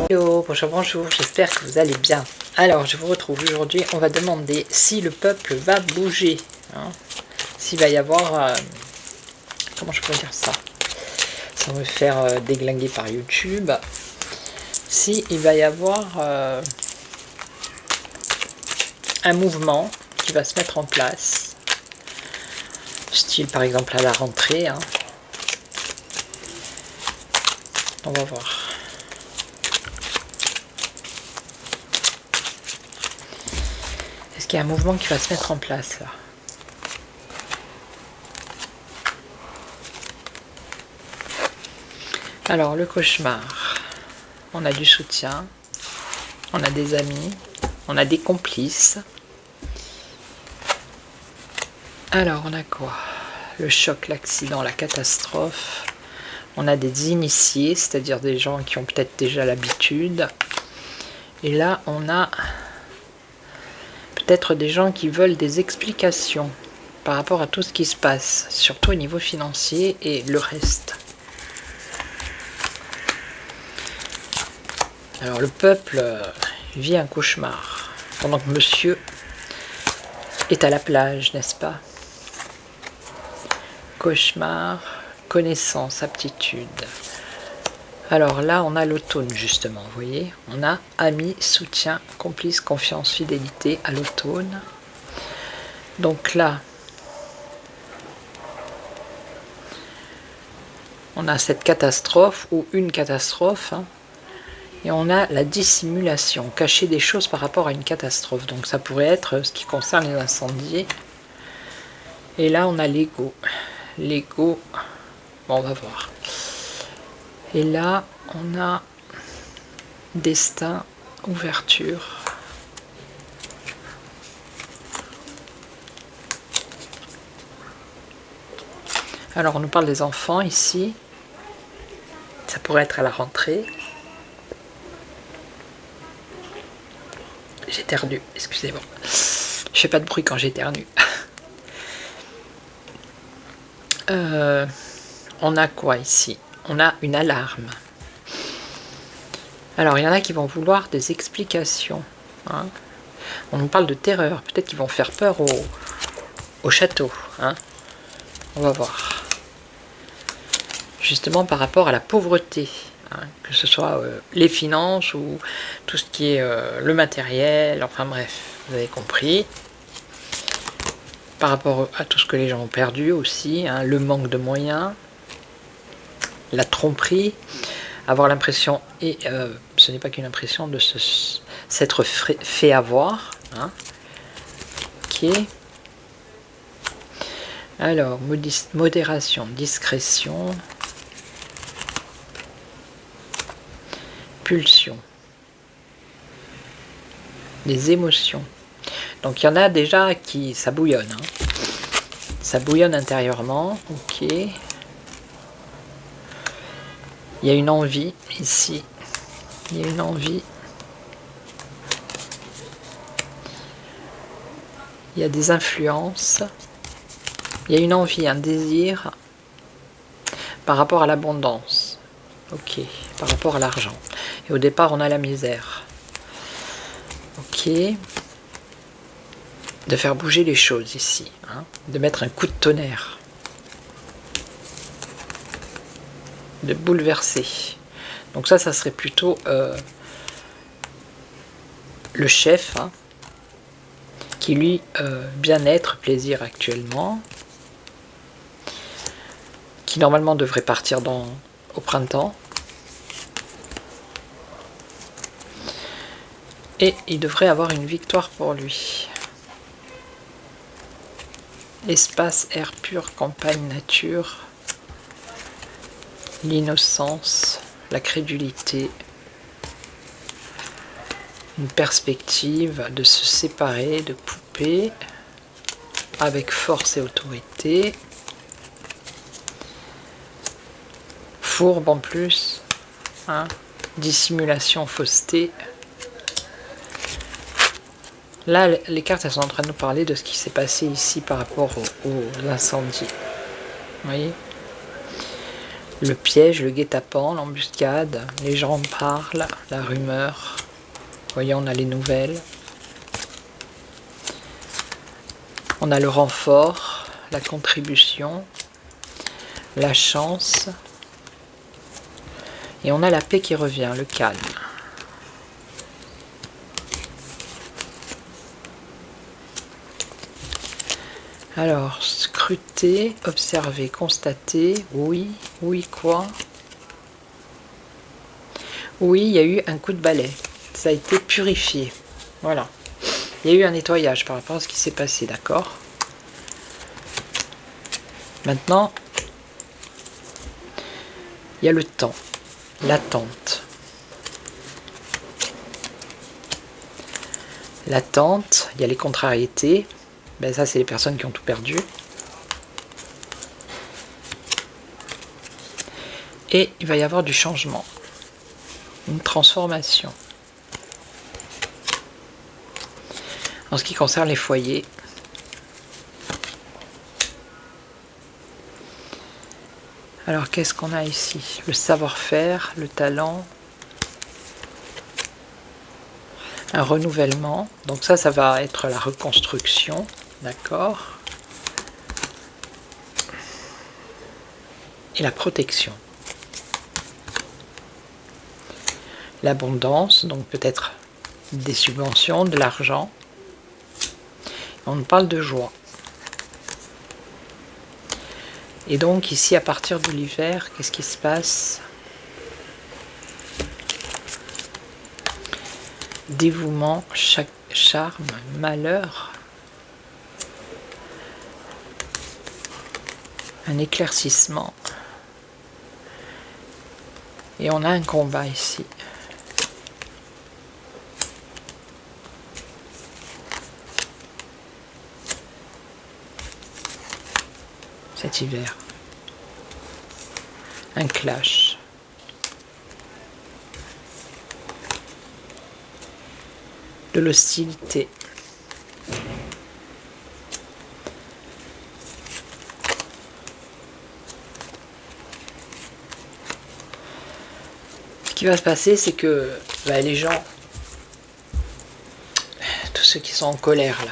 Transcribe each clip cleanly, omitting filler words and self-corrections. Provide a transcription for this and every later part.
Hello, bonjour, j'espère que vous allez bien. Alors, je vous retrouve aujourd'hui, on va demander si le peuple va bouger. Hein, s'il va y avoir... comment je pourrais dire ça sans me faire déglinguer par YouTube. Si il va y avoir un mouvement qui va se mettre en place. Style par exemple à la rentrée. Hein. On va voir. Est-ce qu'il y a un mouvement qui va se mettre en place là? Alors le cauchemar, on a du soutien, on a des amis, on a des complices. Alors on a quoi? Le choc, l'accident, la catastrophe. On a des initiés, c'est-à-dire des gens qui ont peut-être déjà l'habitude. Et là on a peut-être des gens qui veulent des explications par rapport à tout ce qui se passe, surtout au niveau financier et le reste. Alors le peuple vit un cauchemar, pendant que monsieur est à la plage, n'est-ce pas? Cauchemar, connaissance, aptitude. Alors là, on a l'automne justement, vous voyez. On a amis, soutien, complice, confiance, fidélité à l'automne. Donc là, on a cette catastrophe ou une catastrophe. Hein, et on a la dissimulation, cacher des choses par rapport à une catastrophe. Donc ça pourrait être ce qui concerne les incendies. Et là, on a l'ego. L'ego, bon, on va voir. Et là, on a destin, ouverture. Alors, on nous parle des enfants ici. Ça pourrait être à la rentrée. J'éternue, excusez-moi. Je fais pas de bruit quand j'éternue. On a quoi ici? On a une alarme. Alors, il y en a qui vont vouloir des explications. Hein. On nous parle de terreur. Peut-être qu'ils vont faire peur au château. Hein. On va voir. Justement par rapport à la pauvreté. Hein. Que ce soit les finances ou tout ce qui est le matériel. Enfin bref, vous avez compris. Par rapport à tout ce que les gens ont perdu aussi. Hein. Le manque de moyens. La tromperie, avoir l'impression, et ce n'est pas qu'une impression, de s'être fait avoir. Hein. Ok. Alors, modération, discrétion, pulsion, des émotions. Donc il y en a déjà qui, ça bouillonne. Hein. Ça bouillonne intérieurement, ok. Il y a une envie ici, il y a une envie, il y a des influences, il y a une envie, un désir par rapport à l'abondance, ok, par rapport à l'argent. Et au départ, on a la misère, ok, de faire bouger les choses ici, hein, de mettre un coup de tonnerre. De bouleverser. Donc ça serait plutôt le chef, hein, qui lui, bien-être, plaisir actuellement, qui normalement devrait partir au printemps. Et il devrait avoir une victoire pour lui. Espace, air pur, campagne, nature. L'innocence, la crédulité. Une perspective de se séparer de poupée avec force et autorité. Fourbe en plus, hein. Dissimulation, fausseté. Là, les cartes, elles sont en train de nous parler de ce qui s'est passé ici par rapport aux incendies. Vous voyez? Le piège, le guet-apens, l'embuscade, les gens en parlent, la rumeur. Vous voyez, on a les nouvelles. On a le renfort, la contribution, la chance. Et on a la paix qui revient, le calme. Alors, scruter, observer, constater, oui, oui quoi? Oui, il y a eu un coup de balai, ça a été purifié, voilà. Il y a eu un nettoyage par rapport à ce qui s'est passé, d'accord? Maintenant, il y a le temps, l'attente. L'attente, il y a les contrariétés. Ben ça, c'est les personnes qui ont tout perdu. Et il va y avoir du changement, une transformation. En ce qui concerne les foyers, alors qu'est-ce qu'on a ici? Le savoir-faire, le talent, un renouvellement. Donc ça va être la reconstruction, d'accord? Et la protection. L'abondance, donc peut-être des subventions, de l'argent. On parle de joie. Et donc ici, à partir de l'hiver, qu'est-ce qui se passe? Dévouement, charme, malheur. Un éclaircissement. Et on a un combat ici. Cet hiver. Un clash. De l'hostilité. Ce qui va se passer, c'est que les gens, tous ceux qui sont en colère là,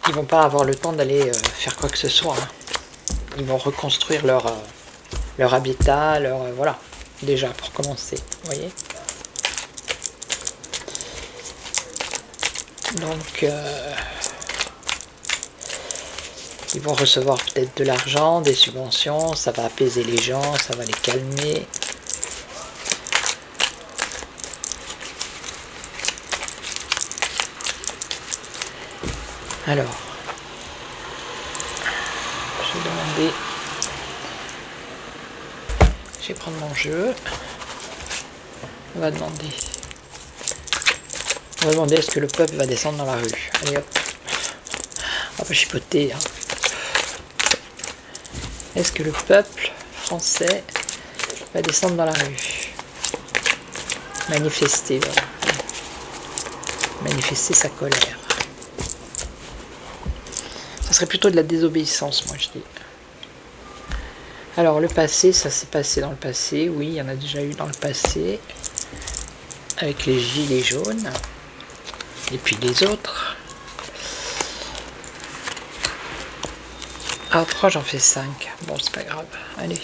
ils vont pas avoir le temps d'aller faire quoi que ce soit. Hein. Ils vont reconstruire leur habitat, voilà, déjà pour commencer, vous voyez. Donc, ils vont recevoir peut-être de l'argent, des subventions, ça va apaiser les gens, ça va les calmer. Alors, je vais demander, je vais prendre mon jeu, on va demander est-ce que le peuple va descendre dans la rue. Allez hop, on va chipoter. Hein. Est-ce que le peuple français va descendre dans la rue? Manifester, voilà. Manifester sa colère. Ça serait plutôt de la désobéissance, moi je dis. Alors le passé, ça s'est passé dans le passé, oui, il y en a déjà eu dans le passé, avec les gilets jaunes, et puis les autres. Ah, pourquoi j'en fais 5? Bon, c'est pas grave, allez.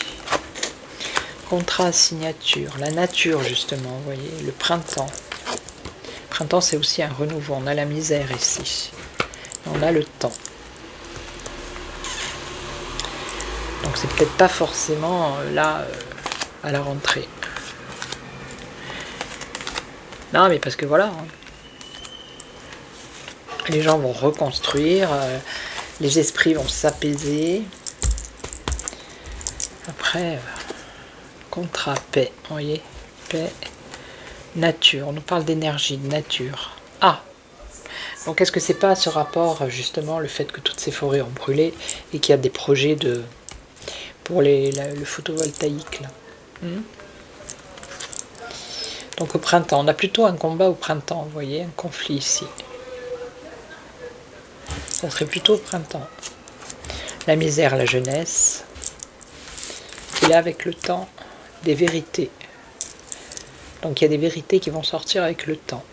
Contrat, signature, la nature justement, vous voyez, le printemps. Le printemps, c'est aussi un renouveau, on a la misère ici, on a le temps. Donc c'est peut-être pas forcément là à la rentrée. Non mais parce que voilà. Hein. Les gens vont reconstruire, les esprits vont s'apaiser. Après, contrat, paix, vous voyez, paix, nature, on nous parle d'énergie, de nature. Ah, donc est-ce que c'est pas ce rapport, justement, le fait que toutes ces forêts ont brûlé et qu'il y a des projets pour le photovoltaïque, là. Donc au printemps, on a plutôt un combat au printemps, vous voyez, un conflit ici. Ça serait plutôt au printemps. La misère, la jeunesse. Et là, avec le temps, des vérités. Donc il y a des vérités qui vont sortir avec le temps.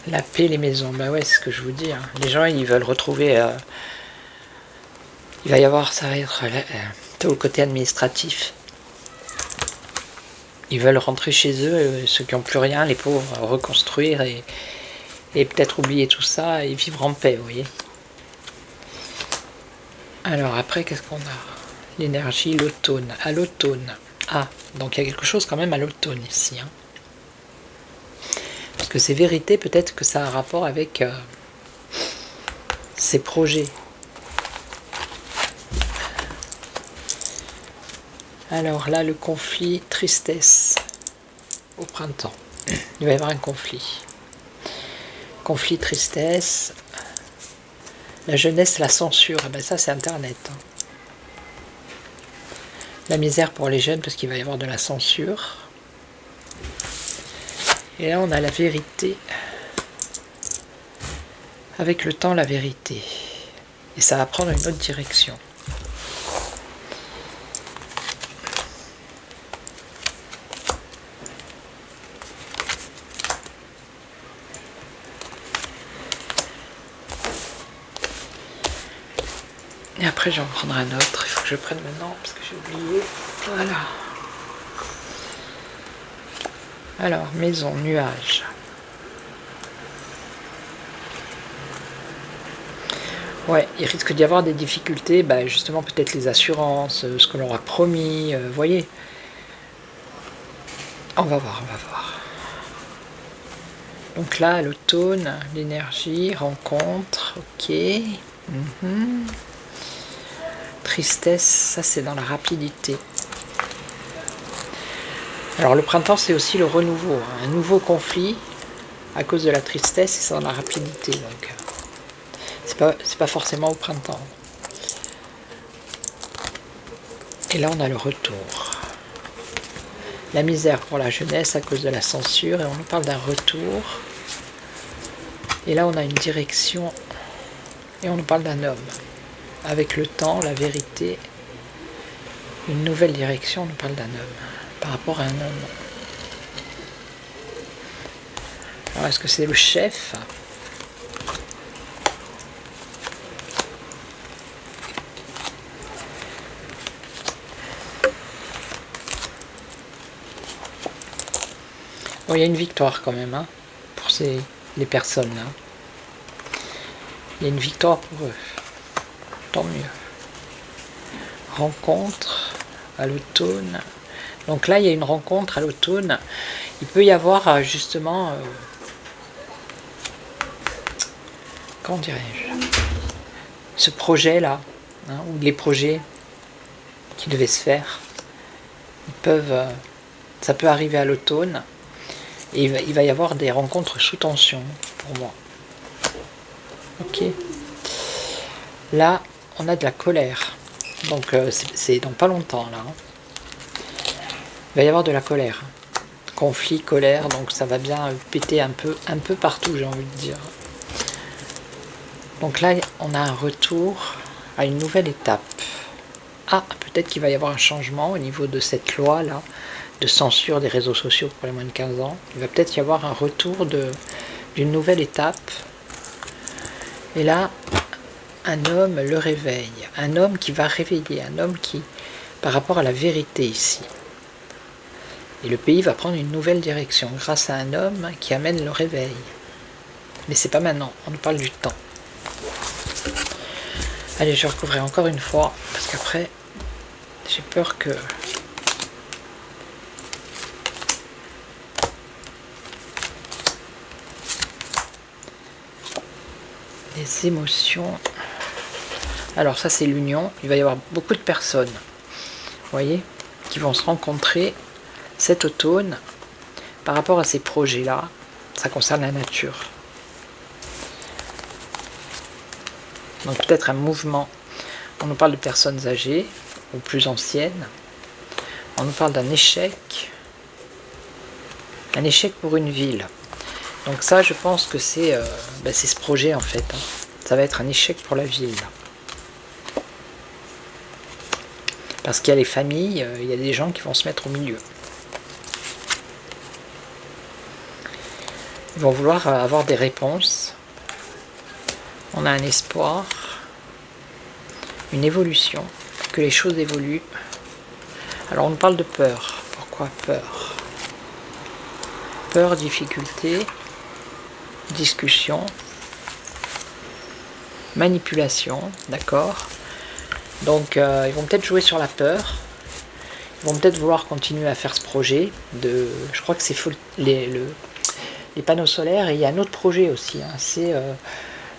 La paix, les maisons, bah ouais, c'est ce que je vous dis. Hein. Les gens, ils veulent retrouver... il va y avoir, ça va être tout le côté administratif. Ils veulent rentrer chez eux, ceux qui n'ont plus rien, les pauvres, reconstruire et peut-être oublier tout ça et vivre en paix, vous voyez. Alors après, qu'est-ce qu'on a? L'énergie, l'automne. À l'automne. Ah, donc il y a quelque chose quand même à l'automne ici. Hein. Parce que ces vérités, peut-être que ça a un rapport avec ces projets. Alors là, le conflit, tristesse, au printemps. Il va y avoir un conflit. Conflit, tristesse. La jeunesse, la censure. Eh ben ça, c'est Internet. Hein. La misère pour les jeunes, parce qu'il va y avoir de la censure. Et là, on a la vérité. Avec le temps, la vérité. Et ça va prendre une autre direction. Et après, j'en prendrai un autre. Il faut que je prenne maintenant, parce que j'ai oublié. Voilà. Alors, maison, nuage. Ouais, il risque d'y avoir des difficultés, bah justement peut-être les assurances, ce que l'on aura promis, vous voyez. On va voir, on va voir. Donc là, à l'automne, l'énergie, rencontre, ok. Tristesse, ça c'est dans la rapidité. Alors le printemps, c'est aussi le renouveau, hein, un nouveau conflit à cause de la tristesse, et c'est dans la rapidité, donc c'est pas forcément au printemps. Et là, on a le retour. La misère pour la jeunesse à cause de la censure, et on nous parle d'un retour. Et là, on a une direction, et on nous parle d'un homme. Avec le temps, la vérité, une nouvelle direction, on nous parle d'un homme, par rapport à un homme. Alors, est-ce que c'est le chef ? Bon, il y a une victoire quand même, hein, pour les personnes là. Il y a une victoire pour eux. Tant mieux. Rencontre à l'automne. Donc là, il y a une rencontre à l'automne. Il peut y avoir justement... comment dirais-je, ce projet-là, hein, ou les projets qui devaient se faire, ils peuvent, ça peut arriver à l'automne, et il va y avoir des rencontres sous tension, pour moi. Ok. Là, on a de la colère, donc c'est dans pas longtemps, là. Hein. Il va y avoir de la colère, conflit, colère, donc ça va bien péter un peu partout, j'ai envie de dire. Donc là, on a un retour à une nouvelle étape. Ah, peut-être qu'il va y avoir un changement au niveau de cette loi-là, de censure des réseaux sociaux pour les moins de 15 ans. Il va peut-être y avoir un retour d'une nouvelle étape. Et là, un homme le réveille. Un homme qui va réveiller, un homme qui, par rapport à la vérité ici. Et le pays va prendre une nouvelle direction grâce à un homme qui amène le réveil. Mais c'est pas maintenant, on nous parle du temps. Allez, je vais recouvrir encore une fois, parce qu'après, j'ai peur que... les émotions... Alors ça, c'est l'union. Il va y avoir beaucoup de personnes, vous voyez, qui vont se rencontrer cet automne par rapport à ces projets-là. Ça concerne la nature. Donc peut-être un mouvement. On nous parle de personnes âgées ou plus anciennes. On nous parle d'un échec. Un échec pour une ville. Donc ça, je pense que c'est ce projet en fait. Hein. Ça va être un échec pour la ville. Parce qu'il y a les familles, il y a des gens qui vont se mettre au milieu. Ils vont vouloir avoir des réponses. On a un espoir, une évolution, que les choses évoluent. Alors on nous parle de peur. Pourquoi peur? Peur, difficulté, discussion, manipulation, d'accord. Donc ils vont peut-être jouer sur la peur. Ils vont peut-être vouloir continuer à faire ce projet. Je crois que c'est les panneaux solaires. Et il y a un autre projet aussi. Hein, c'est...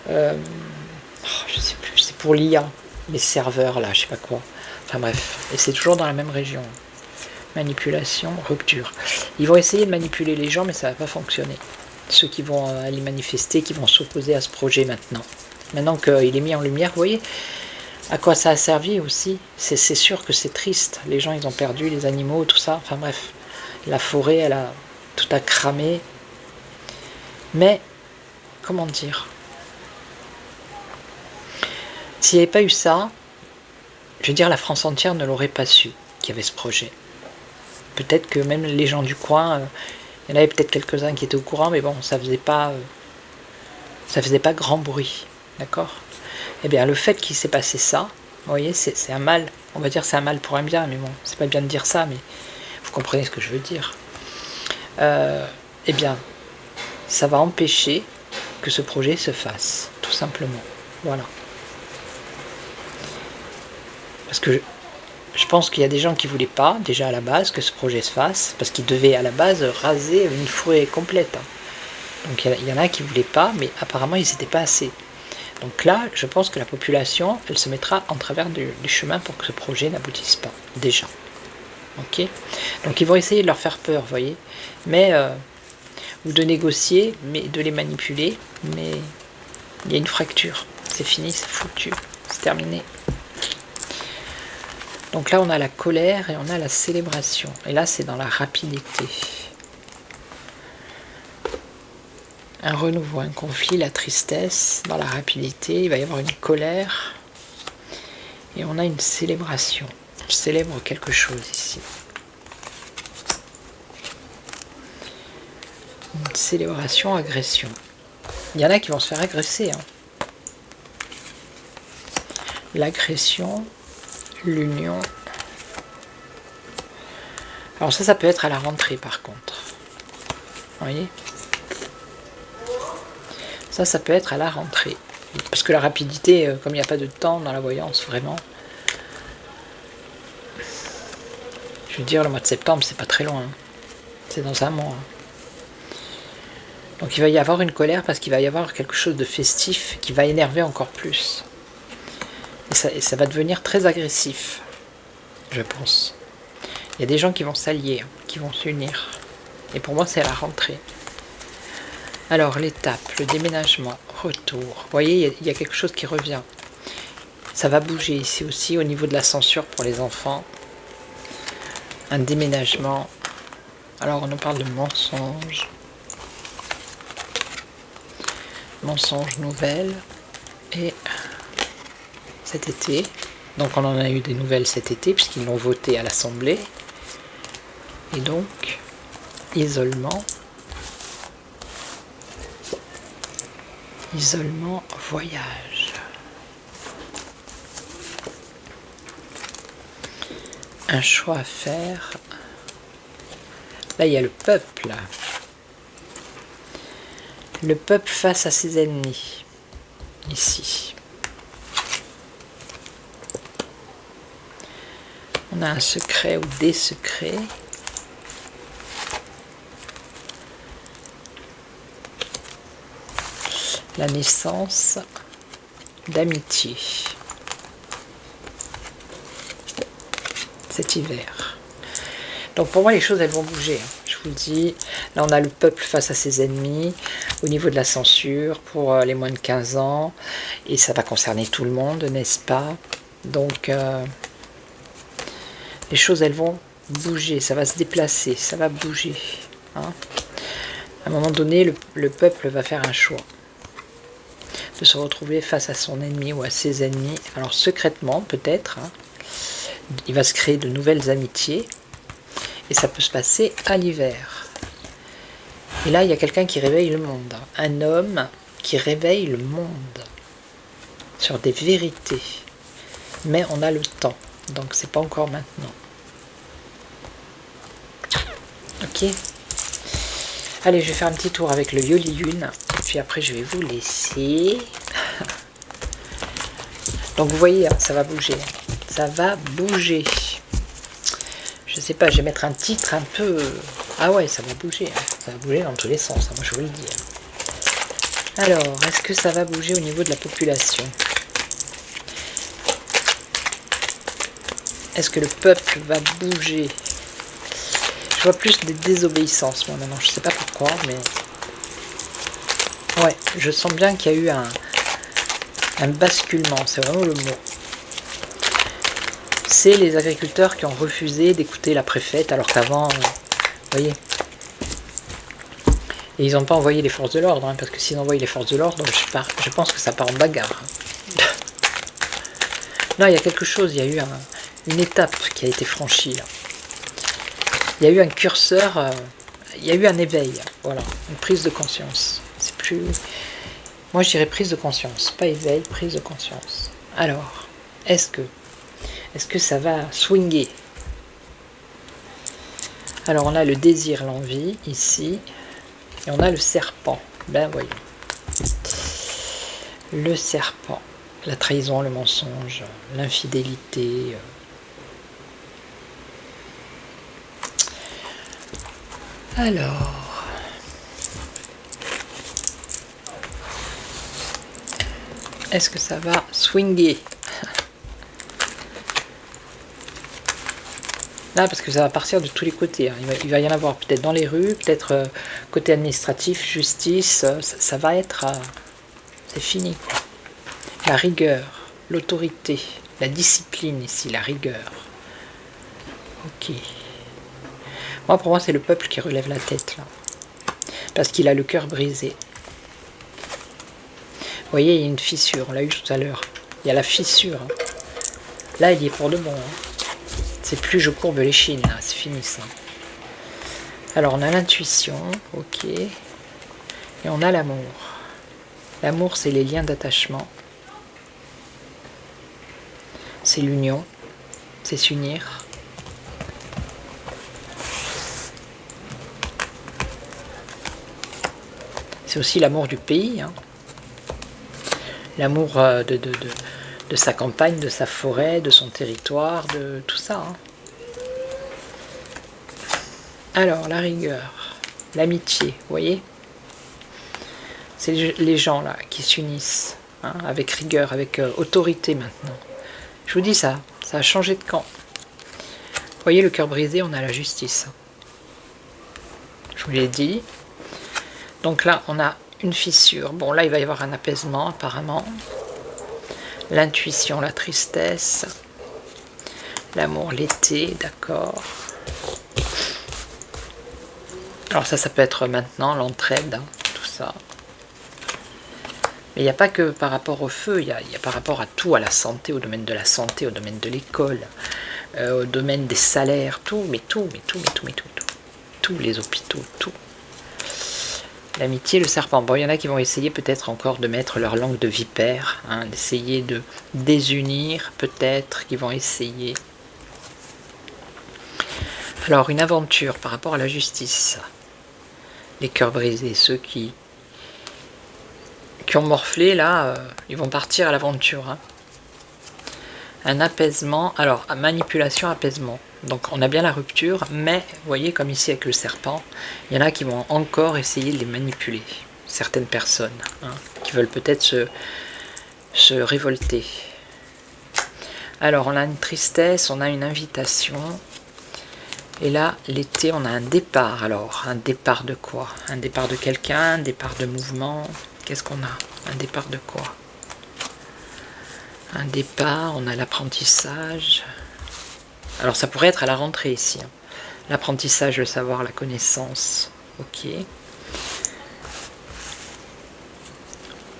je sais plus, c'est pour l'IA. Les serveurs là, je sais pas quoi. Enfin bref. Et c'est toujours dans la même région. Manipulation, rupture. Ils vont essayer de manipuler les gens, mais ça va pas fonctionner. Ceux qui vont aller manifester, qui vont s'opposer à ce projet maintenant. Maintenant qu'il est mis en lumière, vous voyez à quoi ça a servi aussi. C'est sûr que c'est triste. Les gens, ils ont perdu les animaux, tout ça. Enfin bref, la forêt, tout a cramé. Mais, comment dire, s'il n'y avait pas eu ça, je veux dire, la France entière ne l'aurait pas su qu'il y avait ce projet. Peut-être que même les gens du coin, il y en avait peut-être quelques-uns qui étaient au courant, mais bon, ça faisait pas grand bruit. D'accord ? Eh bien, le fait qu'il s'est passé ça, vous voyez, c'est un mal. On va dire c'est un mal pour un bien, mais bon, c'est pas bien de dire ça, mais vous comprenez ce que je veux dire. Eh bien, ça va empêcher que ce projet se fasse, tout simplement. Voilà. Parce que je pense qu'il y a des gens qui ne voulaient pas, déjà à la base, que ce projet se fasse, parce qu'ils devaient à la base raser une forêt complète. Donc il y en a qui ne voulaient pas, mais apparemment ils n'étaient pas assez. Donc là, je pense que la population, elle se mettra en travers du chemin pour que ce projet n'aboutisse pas, déjà. Ok ? Donc ils vont essayer de leur faire peur, vous voyez, mais ou de négocier, mais de les manipuler, mais il y a une fracture. C'est fini, c'est foutu, c'est terminé. Donc là, on a la colère et on a la célébration. Et là, c'est dans la rapidité. Un renouveau, un conflit, la tristesse, dans la rapidité, il va y avoir une colère. Et on a une célébration. On célèbre quelque chose ici. Une célébration, agression. Il y en a qui vont se faire agresser. Hein. L'agression, l'union. Alors ça peut être à la rentrée par contre. Vous voyez ? Ça peut être à la rentrée. Parce que la rapidité, comme il n'y a pas de temps dans la voyance, vraiment. Je veux dire, le mois de septembre, c'est pas très loin. C'est dans un mois. Donc il va y avoir une colère parce qu'il va y avoir quelque chose de festif qui va énerver encore plus. Et ça va devenir très agressif, je pense. Il y a des gens qui vont s'allier, qui vont s'unir. Et pour moi, c'est à la rentrée. Alors, l'étape, le déménagement, retour. Vous voyez, il y a quelque chose qui revient. Ça va bouger ici aussi au niveau de la censure pour les enfants. Un déménagement. Alors, on nous parle de mensonges. Mensonges nouvelles. Et cet été. Donc, on en a eu des nouvelles cet été, puisqu'ils l'ont voté à l'Assemblée. Et donc, isolement. Isolement, voyage. Un choix à faire. Là, il y a le peuple. Le peuple face à ses ennemis. Ici. On a un secret ou des secrets. La naissance d'amitié. Cet hiver. Donc pour moi les choses elles vont bouger, hein. Je vous le dis, là on a le peuple face à ses ennemis, au niveau de la censure pour les moins de 15 ans, et ça va concerner tout le monde, n'est-ce pas? Donc les choses elles vont bouger, ça va se déplacer, ça va bouger, hein. À un moment donné le peuple va faire un choix de se retrouver face à son ennemi ou à ses ennemis, alors secrètement peut-être, hein. Il va se créer de nouvelles amitiés, et ça peut se passer à l'hiver. Et là, il y a quelqu'un qui réveille le monde. Un homme qui réveille le monde sur des vérités. Mais on a le temps, donc c'est pas encore maintenant. Ok. Allez, je vais faire un petit tour avec le Yoli Lune, puis après je vais vous laisser. Donc vous voyez, ça va bouger. Ça va bouger. Je sais pas, je vais mettre un titre un peu... Ah ouais, ça va bouger. Ça va bouger dans tous les sens, moi je vous le dis. Alors, est-ce que ça va bouger au niveau de la population? Est-ce que le peuple va bouger? Je vois plus des désobéissances, moi, maintenant. Je sais pas pourquoi, mais... Ouais, je sens bien qu'il y a eu un basculement, c'est vraiment le mot. C'est les agriculteurs qui ont refusé d'écouter la préfète, alors qu'avant, vous voyez. Et ils n'ont pas envoyé les forces de l'ordre, hein, parce que s'ils envoient les forces de l'ordre, je pense que ça part en bagarre. Non, il y a quelque chose, il y a eu une étape qui a été franchie, là. Il y a eu un curseur, il y a eu un éveil, voilà, une prise de conscience. C'est plus... Moi, je dirais prise de conscience, pas éveil, prise de conscience. Alors, est-ce que ça va swinguer? Alors, on a le désir, l'envie, ici, et on a le serpent. Ben, voyons. Le serpent, la trahison, le mensonge, l'infidélité. Alors... Est-ce que ça va swinguer? Là, parce que ça va partir de tous les côtés, hein. Il va y en avoir peut-être dans les rues, peut-être côté administratif, justice, ça va être... c'est fini, quoi. La rigueur, l'autorité, la discipline ici, la rigueur. Ok. Moi, pour moi, c'est le peuple qui relève la tête, là. Parce qu'il a le cœur brisé. Vous voyez, il y a une fissure, on l'a eu tout à l'heure. Il y a la fissure. Hein. Là, il y est pour de bon. Hein. C'est plus je courbe l'échine, là, c'est fini ça. Alors, on a l'intuition, ok. Et on a l'amour. L'amour, c'est les liens d'attachement. C'est l'union. C'est s'unir. C'est aussi l'amour du pays. Hein. L'amour de sa campagne, de sa forêt, de son territoire, de tout ça. Hein. Alors, la rigueur, l'amitié, vous voyez? C'est les gens là qui s'unissent, hein, avec rigueur, avec autorité maintenant. Je vous dis ça a changé de camp. Vous voyez, le cœur brisé, on a la justice. Je vous l'ai dit. Donc là, on a une fissure. Bon, là, il va y avoir un apaisement, apparemment. L'intuition, la tristesse. L'amour, l'été, d'accord. Alors ça peut être maintenant, l'entraide, hein, tout ça. Mais il n'y a pas que par rapport au feu, il y a par rapport à tout, à la santé, au domaine de la santé, au domaine de l'école, au domaine des salaires, tout, tout. Tous les hôpitaux, tout. L'amitié, le serpent. Bon, il y en a qui vont essayer peut-être encore de mettre leur langue de vipère, hein, d'essayer de désunir, peut-être, qui vont essayer. Alors, une aventure par rapport à la justice. Les cœurs brisés, ceux qui ont morflé, là, ils vont partir à l'aventure. Hein. un apaisement. Alors, manipulation, apaisement. Donc on a bien la rupture, mais vous voyez comme ici avec le serpent, il y en a qui vont encore essayer de les manipuler. Certaines personnes, hein, qui veulent peut-être se révolter. Alors on a une tristesse, on a une invitation. Et là, l'été, on a un départ. Alors, un départ de quoi? Un départ de quelqu'un, un départ de mouvement. Qu'est-ce qu'on a? Un départ de quoi? Un départ, on a l'apprentissage. Alors, ça pourrait être à la rentrée ici. Hein. L'apprentissage, le savoir, la connaissance. Ok.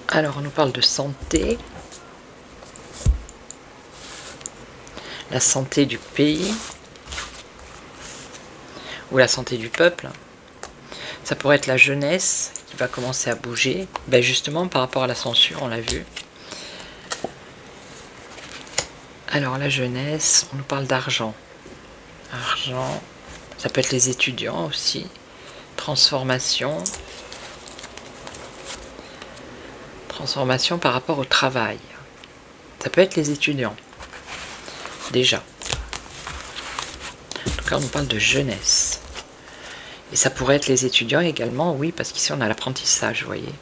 Alors, on nous parle de santé. La santé du pays. Ou la santé du peuple. Ça pourrait être la jeunesse qui va commencer à bouger. Ben justement, par rapport à la censure, on l'a vu. Alors, la jeunesse, on nous parle d'argent. Argent, ça peut être les étudiants aussi. Transformation. Transformation par rapport au travail. Ça peut être les étudiants. Déjà. En tout cas, on nous parle de jeunesse. Et ça pourrait être les étudiants également, oui, parce qu'ici on a l'apprentissage, vous voyez.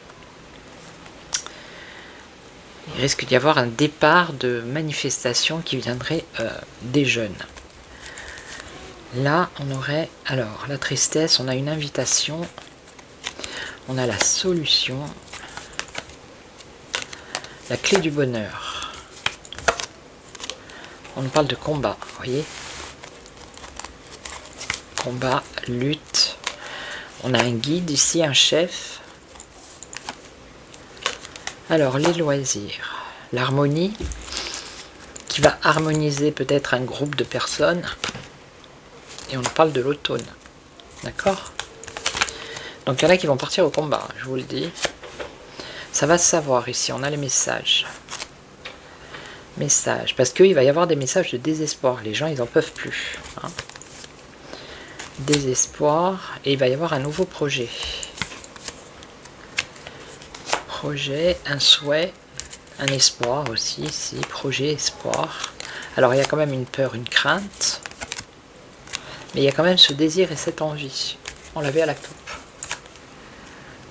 Il risque d'y avoir un départ de manifestation qui viendrait des jeunes. Là, on aurait, alors, la tristesse, on a une invitation, on a la solution, la clé du bonheur. On nous parle de combat, vous voyez. Combat, lutte. On a un guide ici, un chef. Alors, les loisirs. L'harmonie, qui va harmoniser peut-être un groupe de personnes. Et on parle de l'automne. D'accord? Donc, il y en a qui vont partir au combat, je vous le dis. Ça va se savoir ici, on a les messages. Messages, parce qu'il va y avoir des messages de désespoir. Les gens, ils n'en peuvent plus. Hein. Désespoir, et il va y avoir un nouveau projet. Projet, un souhait, un espoir aussi, ici, projet, espoir. Alors il y a quand même une peur, une crainte, mais il y a quand même ce désir et cette envie. On l'avait à la coupe.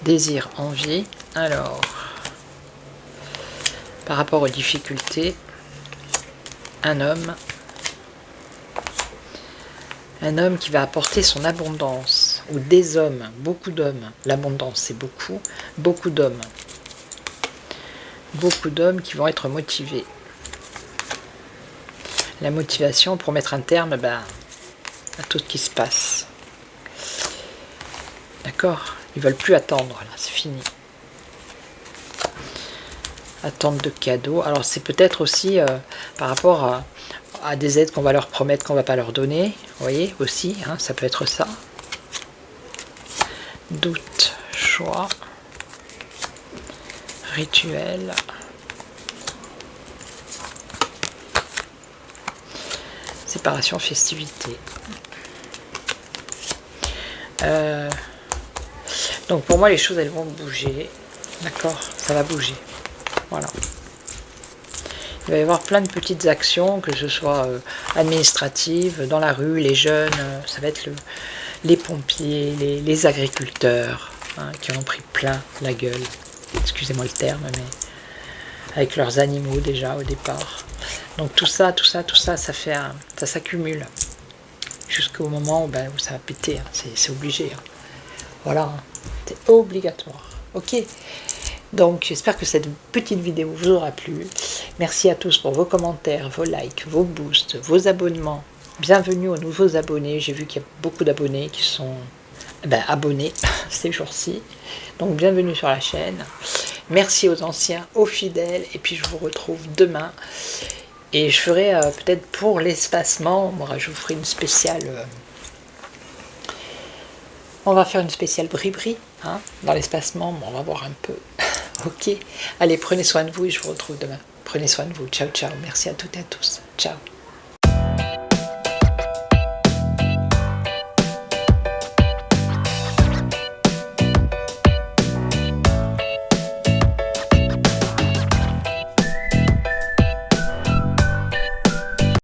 Désir, envie, alors, par rapport aux difficultés, un homme qui va apporter son abondance, ou des hommes, beaucoup d'hommes. L'abondance, c'est beaucoup, beaucoup d'hommes. Beaucoup d'hommes qui vont être motivés. La motivation pour mettre un terme à tout ce qui se passe. D'accord? Ils ne veulent plus attendre, là, c'est fini. Attente de cadeaux. Alors c'est peut-être aussi par rapport à des aides qu'on va leur promettre qu'on ne va pas leur donner. Vous voyez aussi, hein, ça peut être ça. Doute, choix, rituel. Séparation, festivité. Donc pour moi les choses elles vont bouger. D'accord? Ça va bouger. Voilà. Il va y avoir plein de petites actions, que ce soit administratives, dans la rue, les jeunes, ça va être les pompiers, les agriculteurs, hein, qui en ont pris plein la gueule. Excusez-moi le terme, mais avec leurs animaux déjà au départ. Donc tout ça, ça s'accumule jusqu'au moment où ça va péter. Hein, c'est obligé. Hein. Voilà, hein, c'est obligatoire. Ok. Donc j'espère que cette petite vidéo vous aura plu. Merci à tous pour vos commentaires, vos likes, vos boosts, vos abonnements. Bienvenue aux nouveaux abonnés. J'ai vu qu'il y a beaucoup d'abonnés qui sont abonnés ces jours-ci. Donc bienvenue sur la chaîne. Merci aux anciens, aux fidèles. Et puis je vous retrouve demain. Et je ferai peut-être pour l'espacement, je vous ferai une spéciale... on va faire une spéciale bri-bri, hein, dans l'espacement. On va voir un peu. Ok. Allez, prenez soin de vous et je vous retrouve demain. Prenez soin de vous. Ciao, ciao. Merci à toutes et à tous. Ciao.